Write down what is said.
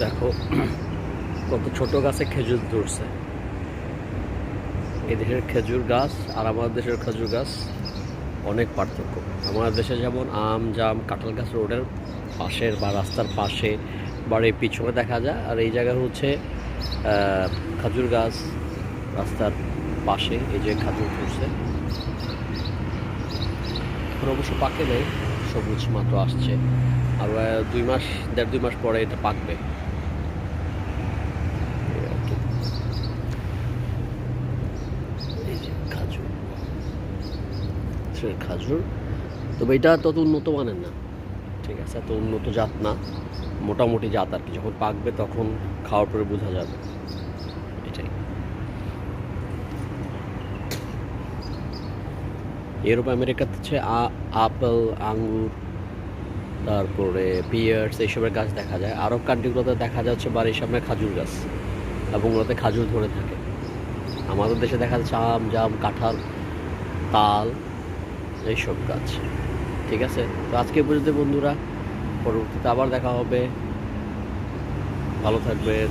দেখো কত ছোট গাছে খেজুর ধরছে। এই দেশের খেজুর গাছ আর আমাদের দেশের খেজুর গাছ অনেক পার্থক্য। আমাদের দেশে যেমন আম জাম কাঁঠাল গাছ রোডের পাশের বা রাস্তার পাশে বাড়ির পিছনে দেখা যায়, আর এই জায়গায় হচ্ছে খেজুর গাছ রাস্তার পাশে। এই যে খেজুর ধরছে, এখন অবশ্য পাকে নেই, সবুজ মাত্র আসছে। আর 2 মাস 1.5-2 মাস পরে এটা পাকবে। এই আর কি। এই যে খাজুর, খাজুর, তবে এটা তত উন্নত মানের না, ঠিক আছে, এত উন্নত জাত না, মোটামুটি জাত আর কি। যখন পাকবে তখন খাওয়ার পরে বোঝা যাবে। এটাই। ইউরোপ আমেরিকাতে হচ্ছে আপেল, আঙ্গুর, তারপরে পিয়ার্স এইসবের গাছ দেখা যায়। আরব কান্ট্রিগুলোতে দেখা যাচ্ছে বাড়ির সামনে খাজুর গাছ, এবং ওগুলোতে খাজুর ধরে থাকে। আমাদের দেশে দেখা যাচ্ছে আম জাম কাঁঠাল তাল এইসব গাছ। ঠিক আছে, তো আজকে পর্যন্ত বন্ধুরা, পরবর্তীতে আবার দেখা হবে। ভালো থাকবেন।